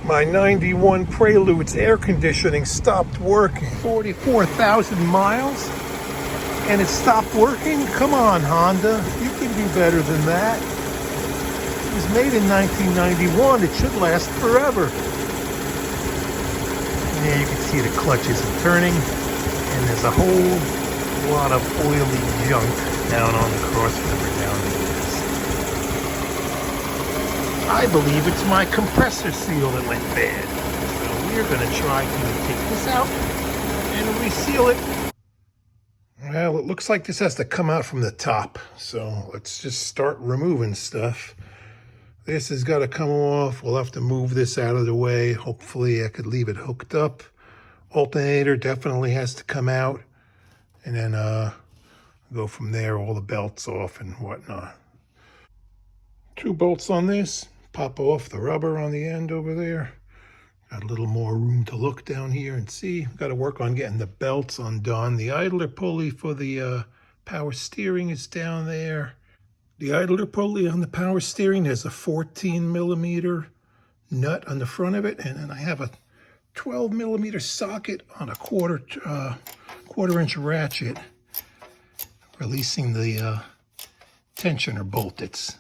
My 91 Prelude's air conditioning stopped working. 44,000 miles and it stopped working? Come on, Honda. You can do better than that. It was made in 1991. It should last forever. Yeah, you can see the clutches are turning and there's a whole lot of oily junk down on the crossmember down there. I believe it's my compressor seal that went bad. So we're going to try to take this out and reseal it. Well, it looks like this has to come out from the top. So let's just start removing stuff. This has got to come off. We'll have to move this out of the way. Hopefully I could leave it hooked up. Alternator definitely has to come out. And then go from there, all the belts off and whatnot. 2 bolts on this. Pop off the rubber on the end over there. Got a little more room to look down here and see. Got to work on getting the belts undone. The idler pulley for the power steering is down there. The idler pulley on the power steering has a 14mm nut on the front of it, and then I have a 12mm socket on a quarter-inch ratchet, releasing the tensioner bolt that's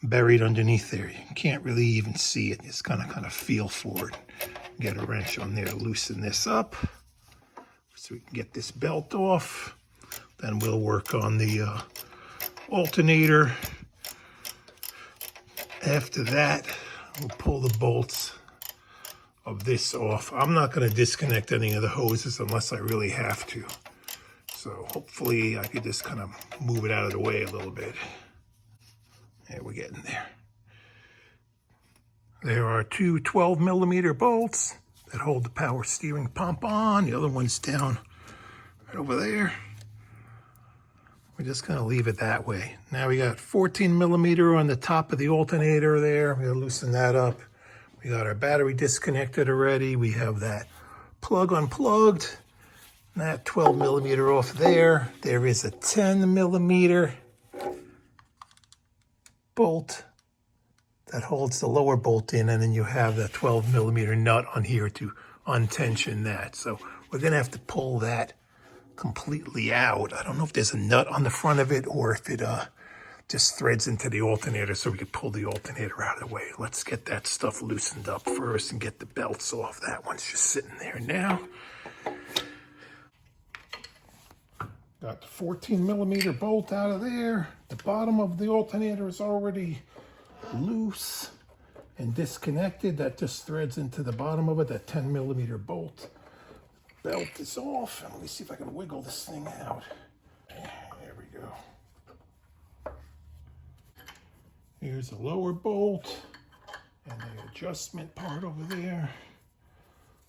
buried underneath there. You can't really even see it. It's kind of feel for it. Get a wrench on there to loosen this up so we can get this belt off. Then we'll work on the alternator. After that, we'll pull the bolts of this off. I'm not going to disconnect any of the hoses unless I really have to. So hopefully I could just kind of move it out of the way a little bit. Yeah, we're getting there. There are 2 12mm bolts that hold the power steering pump on. The other one's down right over there. We're just gonna leave it that way. Now we got 14mm on the top of the alternator there. We're gonna loosen that up. We got our battery disconnected already. We have that plug unplugged. That 12mm off there. There is a 10mm bolt that holds the lower bolt in, and then you have that 12mm nut on here to untension that. So we're gonna have to pull that completely out. I don't know if there's a nut on the front of it or if it just threads into the alternator so we can pull the alternator out of the way. Let's get that stuff loosened up first and get the belts off. That one's just sitting there now. Got the 14mm bolt out of there. The bottom of the alternator is already loose and disconnected. That just threads into the bottom of it, that 10mm bolt. Belt is off. And let me see if I can wiggle this thing out. There we go. Here's the lower bolt and the adjustment part over there.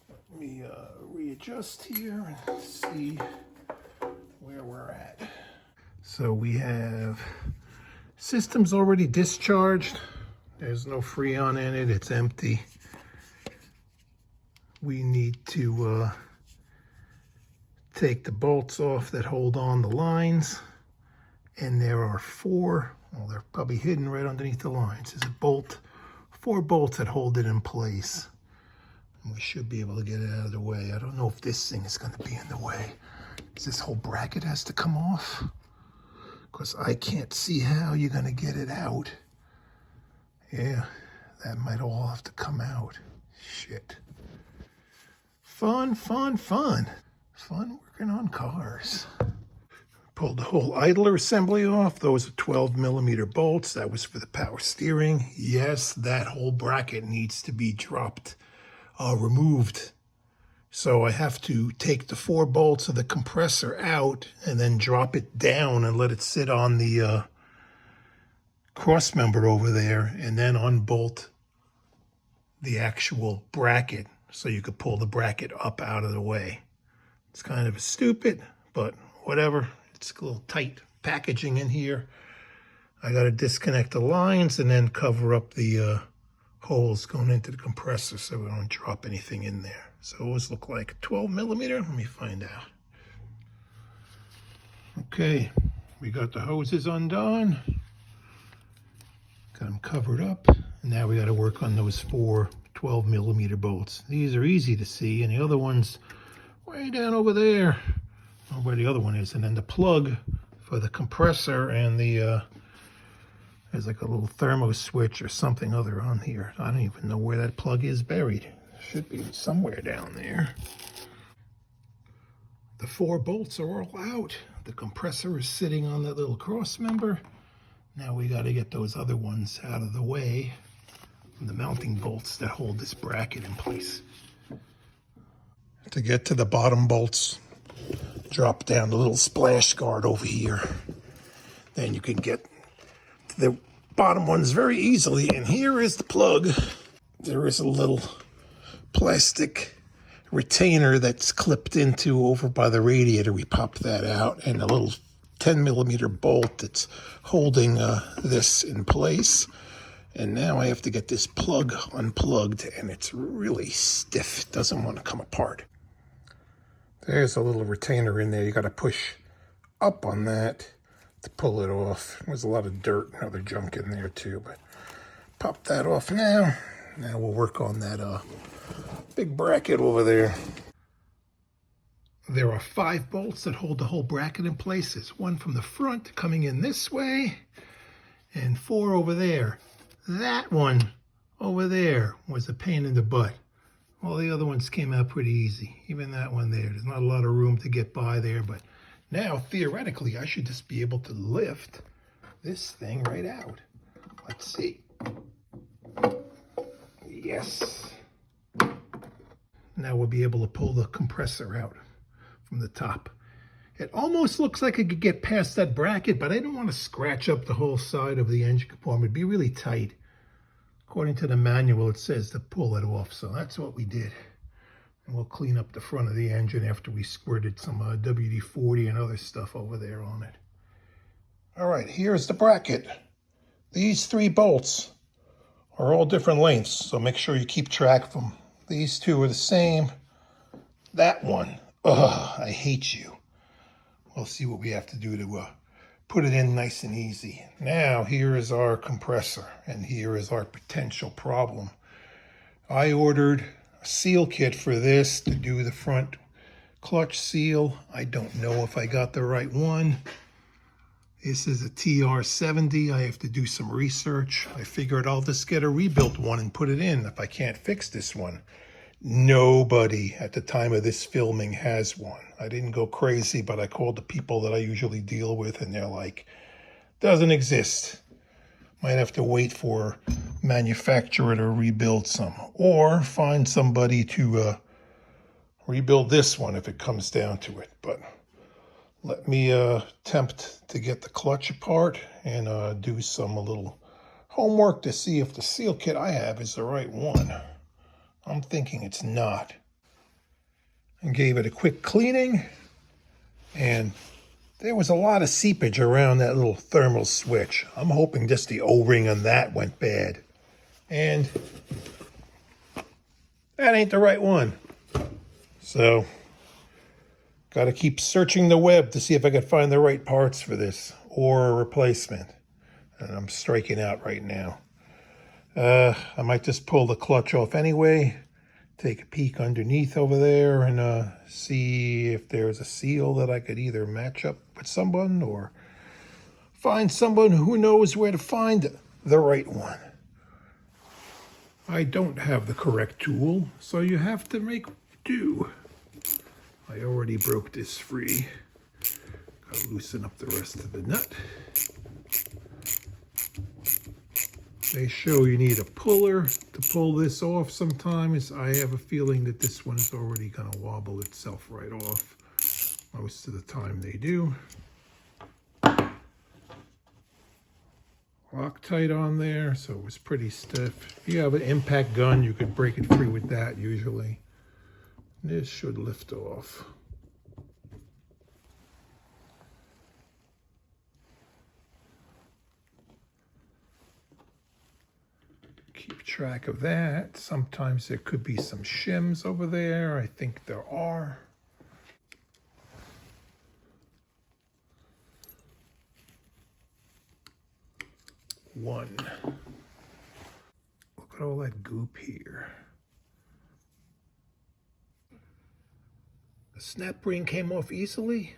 Let me readjust here and see where we're at. So we have system's already discharged. There's no Freon in it, it's empty. We need to take the bolts off that hold on the lines. And there are 4, well, they're probably hidden right underneath the lines. There's a 4 bolts that hold it in place. And we should be able to get it out of the way. I don't know if this thing is going to be in the way. This whole bracket has to come off, because I can't see how you're going to get it out. Yeah, that might all have to come out. Shit. Fun, fun, fun. Fun working on cars. Pulled the whole idler assembly off. Those are 12mm bolts. That was for the power steering. Yes, that whole bracket needs to be dropped, removed. So I have to take the 4 bolts of the compressor out and then drop it down and let it sit on the cross member over there, and then unbolt the actual bracket so you could pull the bracket up out of the way. It's kind of stupid, but whatever. It's a little tight packaging in here. I got to disconnect the lines and then cover up the holes going into the compressor so we don't drop anything in there. So those look like 12mm. Let me find out. Okay, we got the hoses undone. Got them covered up. And now we got to work on those 4 12 millimeter bolts. These are easy to see, and the other one's way down over there, where the other one is. And then the plug for the compressor and the there's like a little thermo switch or something other on here. I don't even know where that plug is buried. It should be somewhere down there. The 4 bolts are all out. The compressor is sitting on that little cross member. Now we got to get those other ones out of the way. The mounting bolts that hold this bracket in place. To get to the bottom bolts, drop down the little splash guard over here. Then you can get the bottom ones very easily. And here is the plug. There is a little plastic retainer that's clipped into over by the radiator. We pop that out, and a little 10 millimeter bolt that's holding this in place. And now I have to get this plug unplugged, and it's really stiff. It doesn't want to come apart. There's a little retainer in there. You got to push up on that to pull it off. There's a lot of dirt and other junk in there too, but pop that off now. Now we'll work on that big bracket over there. There are 5 bolts that hold the whole bracket in place. There's one from the front coming in this way, and 4 over there. That one over there was a pain in the butt. All the other ones came out pretty easy. Even that one there. There's not a lot of room to get by there, but now theoretically I should just be able to lift this thing right out. Let's see. Yes. Now we'll be able to pull the compressor out from the top. It almost looks like I could get past that bracket, but I didn't want to scratch up the whole side of the engine compartment. It'd be really tight. According to the manual, it says to pull it off, so that's what we did. And we'll clean up the front of the engine after we squirted some WD-40 and other stuff over there on it. All right, here's the bracket. These 3 bolts are all different lengths, so make sure you keep track of them. These 2 are the same. That one, ugh, I hate you. We'll see what we have to do to put it in nice and easy. Now, here is our compressor, and here is our potential problem. I ordered a seal kit for this to do the front clutch seal. I don't know if I got the right one. This is a TR70. I have to do some research. I figured I'll just get a rebuilt one and put it in if I can't fix this one. Nobody at the time of this filming has one. I didn't go crazy, but I called the people that I usually deal with, and they're like, doesn't exist. Might have to wait for manufacturer to rebuild some, or find somebody to rebuild this one if it comes down to it. But let me attempt to get the clutch apart and do some little homework to see if the seal kit I have is the right one. I'm thinking it's not. I gave it a quick cleaning, and there was a lot of seepage around that little thermal switch. I'm hoping just the O-ring on that went bad. And that ain't the right one. So, got to keep searching the web to see if I can find the right parts for this, or a replacement. And I'm striking out right now. I might just pull the clutch off anyway, take a peek underneath over there, and see if there's a seal that I could either match up with someone or find someone who knows where to find the right one. I don't have the correct tool, so you have to make do. I already broke this free. Gotta loosen up the rest of the nut. They show you need a puller to pull this off sometimes. I have a feeling that this one is already going to wobble itself right off. Most of the time they do. Loctite on there, so it was pretty stiff. If you have an impact gun, you could break it free with that usually. This should lift off. Keep track of that. Sometimes there could be some shims over there. I think there are. One. Look at all that goop here. The snap ring came off easily.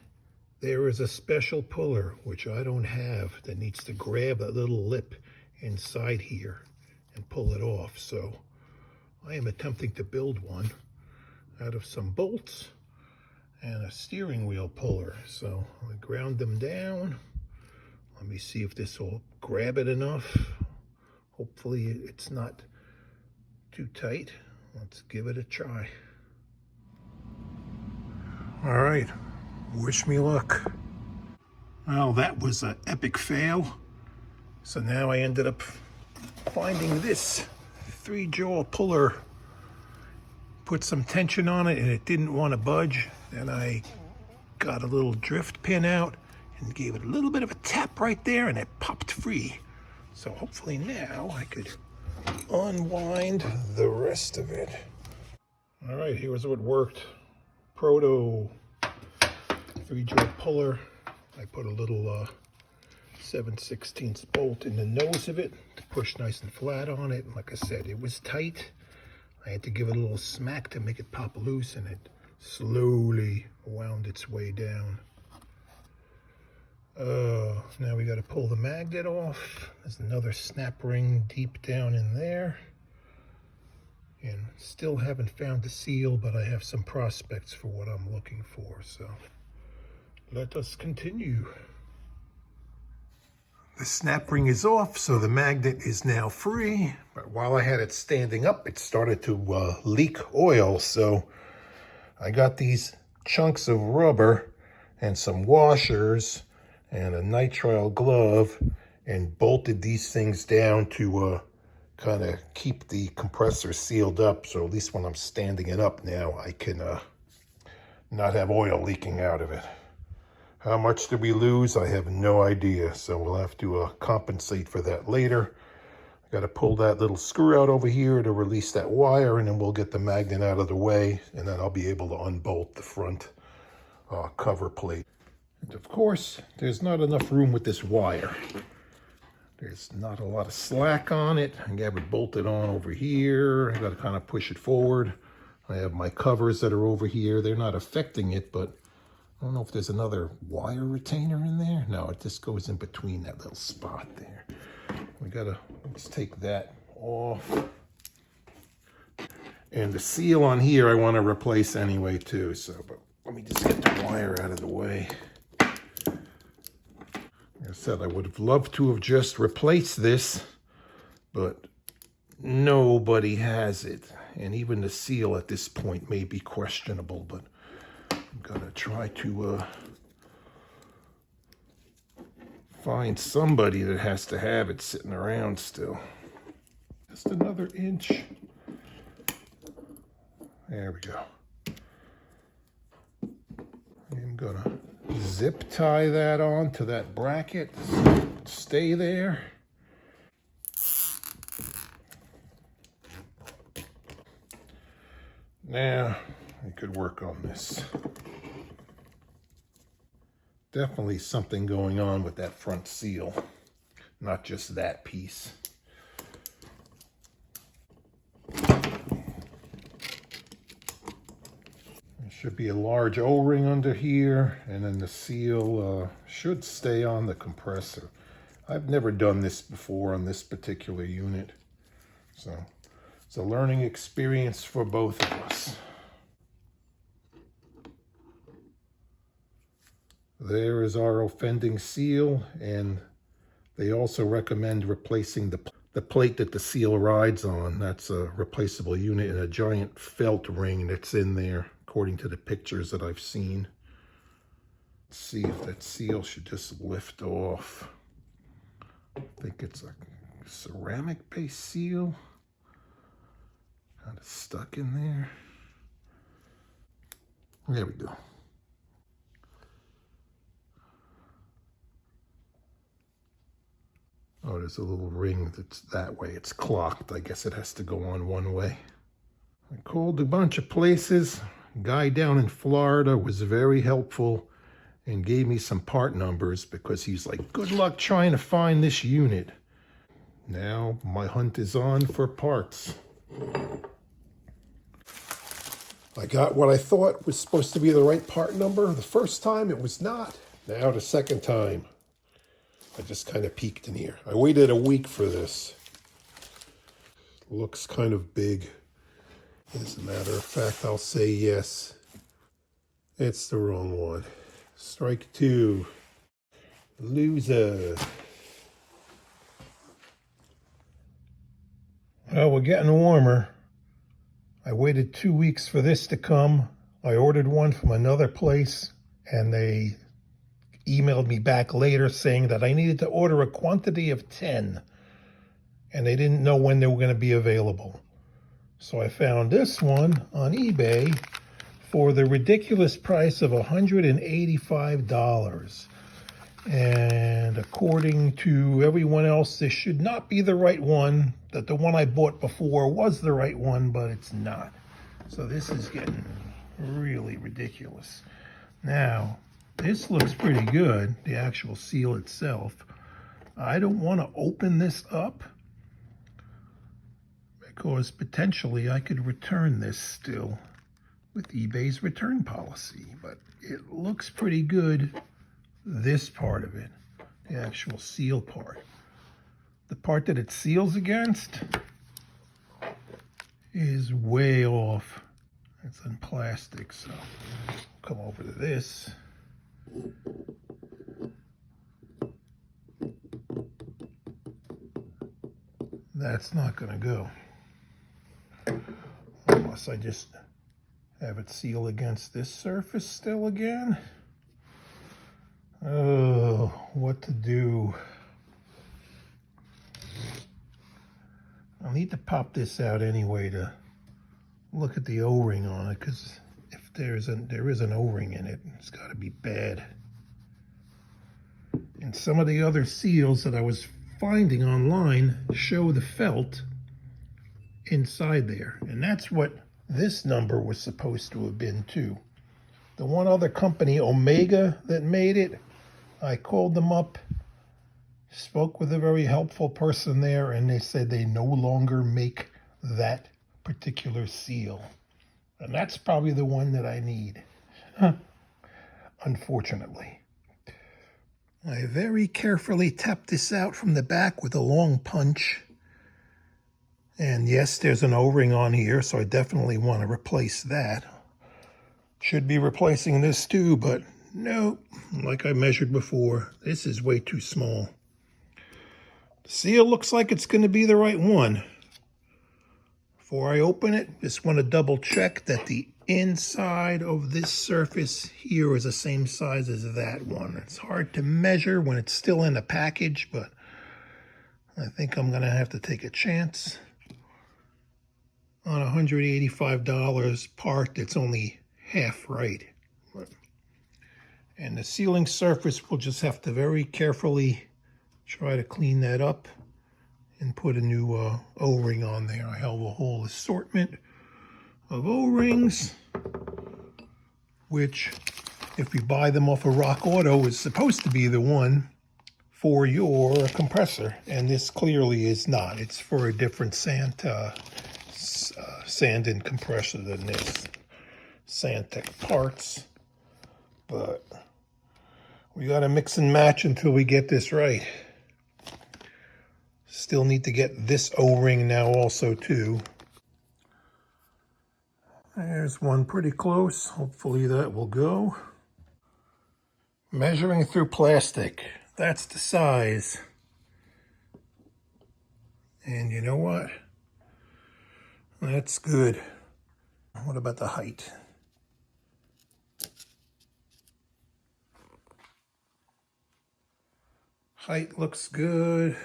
There is a special puller, which I don't have, that needs to grab that little lip inside here and pull it off. So I am attempting to build one out of some bolts and a steering wheel puller. So I ground them down. Let me see if this will grab it enough. Hopefully it's not too tight. Let's give it a try. All right, wish me luck. Well, that was an epic fail. So now I ended up finding this 3-jaw puller. Put some tension on it and it didn't want to budge. Then I got a little drift pin out and gave it a little bit of a tap right there and it popped free. So hopefully now I could unwind the rest of it. All right, here's what worked. Proto 3-jaw puller. I put a little 7/16 bolt in the nose of it to push nice and flat on it. Like I said, it was tight. I had to give it a little smack to make it pop loose, and it slowly wound its way down. Now we got to pull the magnet off. There's another snap ring deep down in there. And still haven't found the seal, but I have some prospects for what I'm looking for. So let us continue. The snap ring is off, so the magnet is now free. But while I had it standing up, it started to leak oil. So I got these chunks of rubber and some washers and a nitrile glove and bolted these things down to kind of keep the compressor sealed up. So at least when I'm standing it up now, I can not have oil leaking out of it. How much did we lose? I have no idea. So we'll have to compensate for that later. I got to pull that little screw out over here to release that wire, and then we'll get the magnet out of the way, and then I'll be able to unbolt the front cover plate. And of course, there's not enough room with this wire. There's not a lot of slack on it. I have it bolted on over here. I got to kind of push it forward. I have my covers that are over here. They're not affecting it, but I don't know if there's another wire retainer in there. No, it just goes in between that little spot there. Let's take that off. And the seal on here I want to replace anyway too. So, but let me just get the wire out of the way. Like I said, I would have loved to have just replaced this, but nobody has it. And even the seal at this point may be questionable, but I'm gonna try to find somebody that has to have it sitting around still. Just another inch. There we go. I'm gonna zip tie that on to that bracket. Stay there. Now, I could work on this. Definitely something going on with that front seal, not just that piece. There should be a large O-ring under here, and then the seal should stay on the compressor. I've never done this before on this particular unit, so it's a learning experience for both of us. There is our offending seal, and they also recommend replacing the plate that the seal rides on. That's a replaceable unit and a giant felt ring that's in there, according to the pictures that I've seen. Let's see if that seal should just lift off. I think it's a ceramic-based seal. Kind of stuck in there. There we go. Oh, there's a little ring that's that way. It's clocked. I guess it has to go on one way. I called a bunch of places. A guy down in Florida was very helpful and gave me some part numbers because he's like, good luck trying to find this unit. Now my hunt is on for parts. I got what I thought was supposed to be the right part number. The first time it was not. Now the second time, I just kind of peeked in here. I waited a week for this. Looks kind of big. As a matter of fact, I'll say yes. It's the wrong one. Strike two. Loser. Well, we're getting warmer. I waited 2 weeks for this to come. I ordered one from another place, and they emailed me back later saying that I needed to order a quantity of 10, and they didn't know when they were going to be available. So I found this one on eBay for the ridiculous price of $185. And according to everyone else, this should not be the right one. That the one I bought before was the right one, but it's not. So this is getting really ridiculous. Now, this looks pretty good, the actual seal itself. I don't want to open this up because potentially I could return this still with eBay's return policy, but it looks pretty good. This part of it, the actual seal part. The part that it seals against is way off. It's in plastic, so come over to this. That's not going to go. Unless I just have it seal against this surface still again. Oh, what to do? I'll need to pop this out anyway to look at the O-ring on it, because if there is an O-ring in it, it's got to be bad. And some of the other seals that I was finding online show the felt inside there, and that's what this number was supposed to have been too. The one other company, Omega, that made it, I called them up, spoke with a very helpful person there, and they said they no longer make that particular seal. And that's probably the one that I need, unfortunately. I very carefully tapped this out from the back with a long punch. And yes, there's an O-ring on here, so I definitely want to replace that. Should be replacing this too, but no, like I measured before, this is way too small. The seal looks like it's going to be the right one. Before I open it, just want to double check that the inside of this surface here is the same size as that one. It's hard to measure when it's still in a package, but I think I'm going to have to take a chance on a $185 part that's only half right. And the sealing surface, we'll just have to very carefully try to clean that up and put a new O-ring on there. I have a whole assortment of O-rings, which, if you buy them off of Rock Auto, is supposed to be the one for your compressor, and this clearly is not. It's for a different sand and compressor than this. Sandtech parts, but we got to mix and match until we get this right. Still need to get this O-ring now also too. There's one pretty close. Hopefully that will go. Measuring through plastic. That's the size. And you know what? That's good. What about the height? Height looks good.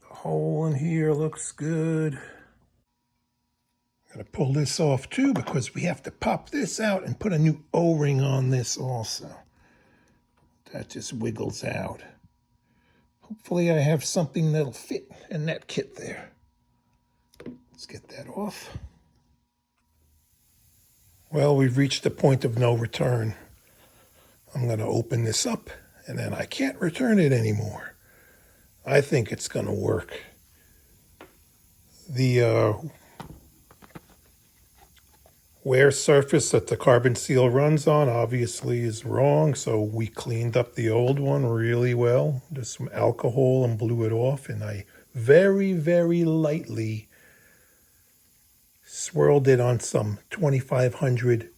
The hole in here looks good. I'm gonna pull this off too because we have to pop this out and put a new O-ring on this also. That just wiggles out. Hopefully I have something that'll fit in that kit there. Let's get that off. Well, we've reached the point of no return. I'm gonna open this up and then I can't return it anymore. I think it's gonna work. The wear surface that the carbon seal runs on obviously is wrong, so we cleaned up the old one really well. Just some alcohol and blew it off, and I very, very lightly swirled it on some 2500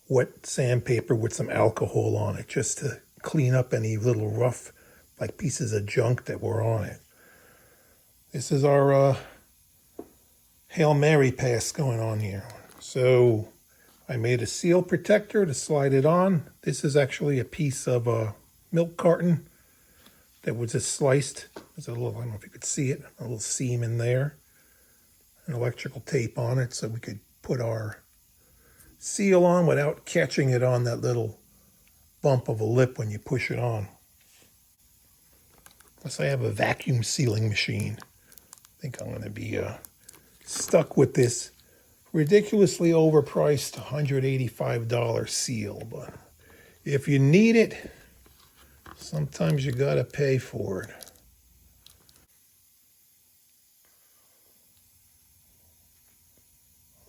wet sandpaper with some alcohol on it, just to clean up any little rough, like pieces of junk that were on it. This is our Hail Mary pass going on here. So I made a seal protector to slide it on. This is actually a piece of a milk carton that was just sliced. There's a little, I don't know if you could see it, a little seam in there. An electrical tape on it so we could put our seal on without catching it on that little bump of a lip when you push it on. Plus I have a vacuum sealing machine. I think I'm going to be stuck with this ridiculously overpriced $185 seal, but if you need it, sometimes you gotta pay for it.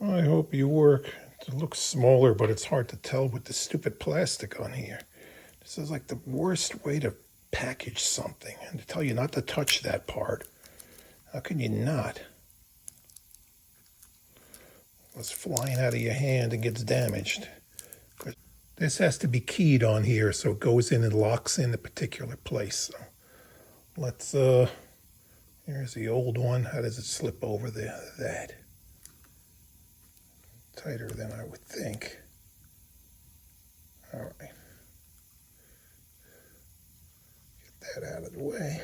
I hope you work. It looks smaller, but it's hard to tell with the stupid plastic on here. This is like the worst way to package something, and to tell you not to touch that part. How can you not? It's flying out of your hand and gets damaged. This has to be keyed on here so it goes in and locks in a particular place. So let's, here's the old one. How does it slip over that? Tighter than I would think. All right. Get that out of the way.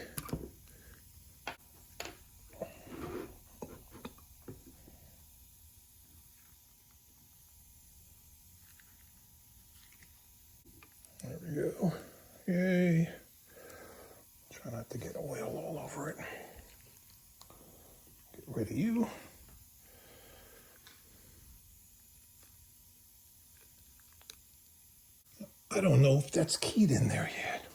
There we go. Yay. Try not to get oil all over it. Get rid of you. I don't know if that's keyed in there yet.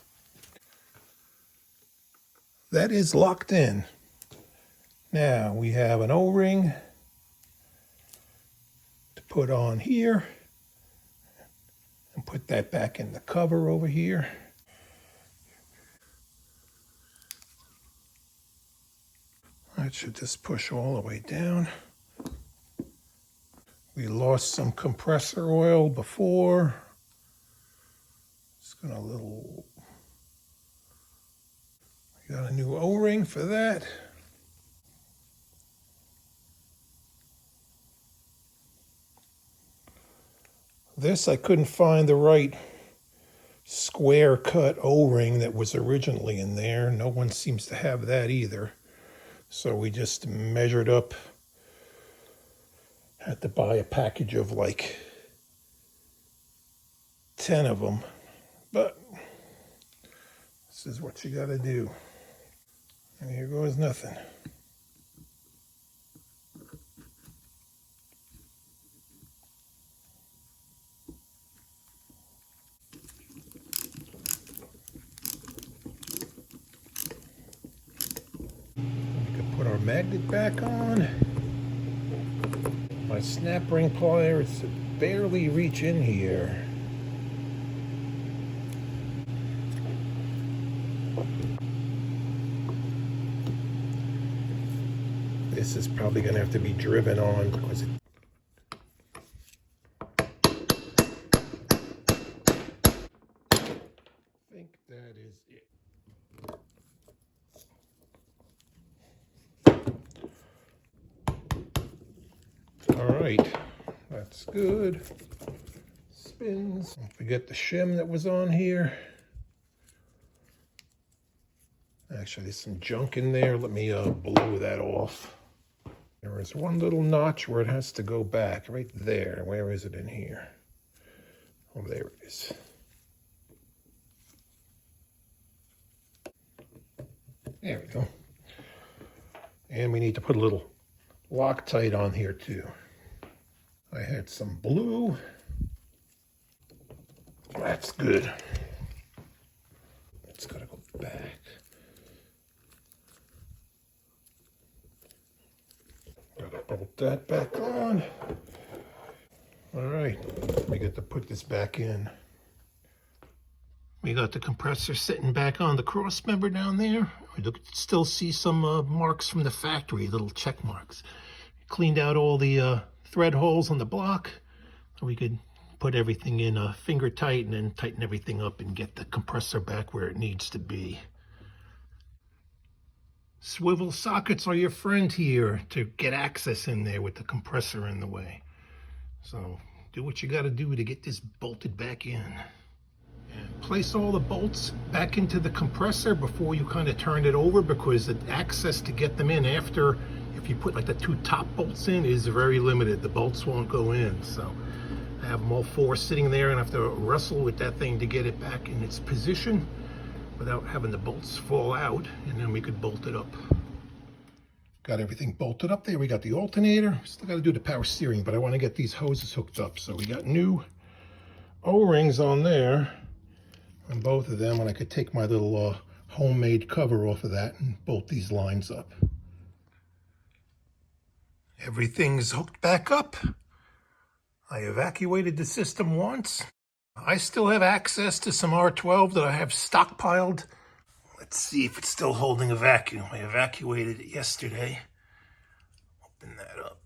That is locked in. Now we have an O-ring to put on here. And put that back in the cover over here. That should just push all the way down. We lost some compressor oil before. It's got a little, we got a new O-ring for that. This, I couldn't find the right square cut O-ring that was originally in there. No one seems to have that either. So we just measured up. Had to buy a package of like 10 of them. But this is what you gotta do. And here goes nothing. We can put our magnet back on. My snap ring pliers barely reach in here. This is probably going to have to be driven on because I think that is it. All right, that's good. Spins. Don't forget the shim that was on here. Actually, there's some junk in there. Let me blow that off. There is one little notch where it has to go back, right there. Where is it in here? Oh, there it is. There we go. And we need to put a little Loctite on here too. I had some blue. That's good. It's gotta go back. Gotta bolt that back on. All to put this back in. We got the compressor sitting back on the cross member down there. We still see some marks from the factory, little check marks. Cleaned out all the thread holes on the block. So we could put everything in finger tight and then tighten everything up and get the compressor back where it needs to be. Swivel sockets are your friend here to get access in there with the compressor in the way. So do what you got to do to get this bolted back in. And place all the bolts back into the compressor before you kind of turn it over, because the access to get them in after, if you put like the 2 top bolts in, is very limited. The bolts won't go in. So I have them all 4 sitting there and I have to wrestle with that thing to get it back in its position without having the bolts fall out, and then we could bolt it up. Got everything bolted up there. We got the alternator. Still got to do the power steering, but I want to get these hoses hooked up. So we got new O-rings on there on both of them, and I could take my little homemade cover off of that and bolt these lines up. Everything's hooked back up. I evacuated the system once. I still have access to some R12 that I have stockpiled. Let's see if it's still holding a vacuum. I evacuated it yesterday. Open that up.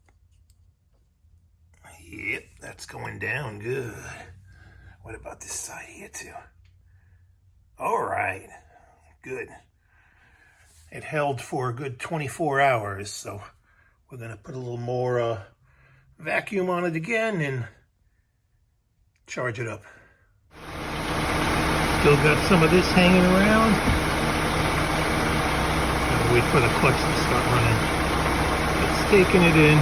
Yep, that's going down good. What about this side here too? All right, good. It held for a good 24 hours, so we're gonna put a little more vacuum on it again and charge it up. Still got some of this hanging around. Gotta wait for the clutch to start running. It's taking it in.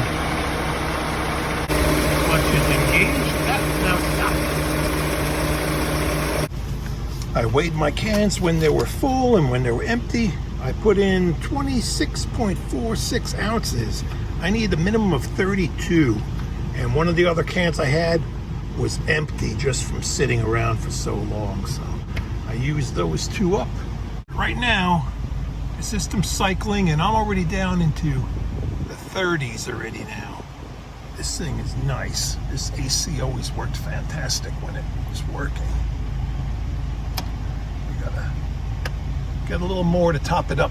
Clutch is engaged. That's now stopped. I weighed my cans when they were full and when they were empty. I put in 26.46 ounces. I need a minimum of 32. And one of the other cans I had was empty just from sitting around for so long. So I used those 2 up. Right now, the system's cycling and I'm already down into the 30s already now. This thing is nice. This AC always worked fantastic when it was working. Get a little more to top it up.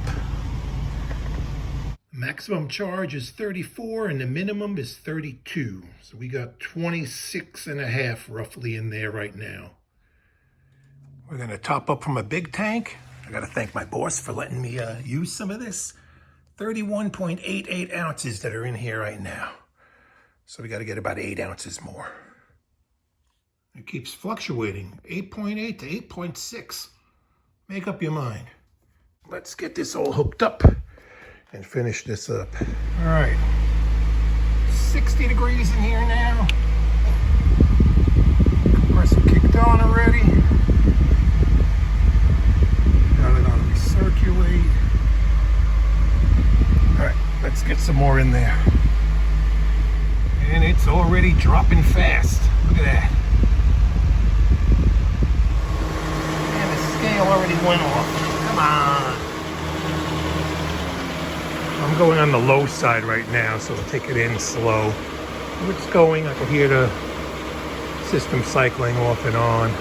Maximum charge is 34 and the minimum is 32. So we got 26.5 roughly in there right now. We're gonna top up from a big tank. I gotta thank my boss for letting me use some of this. 31.88 ounces that are in here right now. So we gotta get about 8 ounces more. It keeps fluctuating, 8.8 to 8.6. Make up your mind. Let's get this all hooked up and finish this up. All right, 60 degrees in here now. Compressor kicked on already. Got it on recirculate. All right, let's get some more in there. And it's already dropping fast. Look at that. And the scale already went off. Come on. I'm going on the low side right now, so I'll take it in slow. It's going. I can hear the system cycling off and on.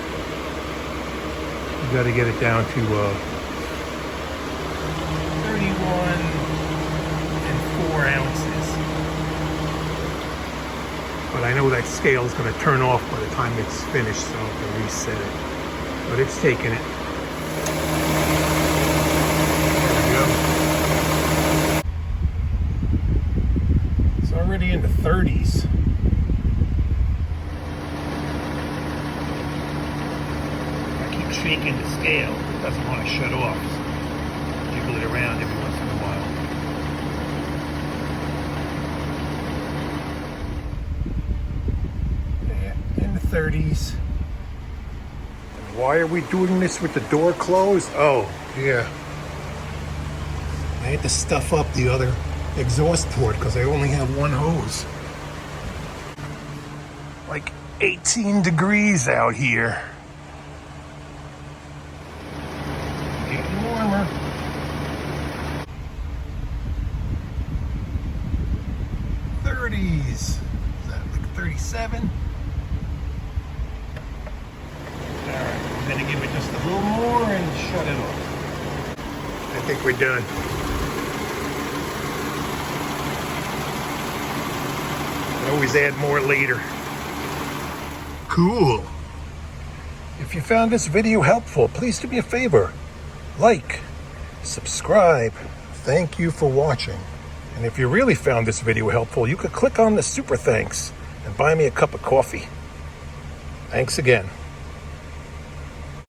You got to get it down to 31 and 4 ounces. But I know that scale is going to turn off by the time it's finished, so I can reset it. But it's taking it. Already in the 30s. I keep shaking the scale. It doesn't want to shut off. So jiggle it around every once in a while. Yeah, in the 30s. And why are we doing this with the door closed? Oh, yeah. I had to stuff up the other exhaust port because I only have one hose. Like 18 degrees out here. Getting warmer. Is that like 37? give it just a little more and shut it off. I think we're done. Always add more later. Cool. If you found this video helpful, please do me a favor. Like, subscribe. Thank you for watching. And if you really found this video helpful, you could click on the super thanks and buy me a cup of coffee. Thanks again.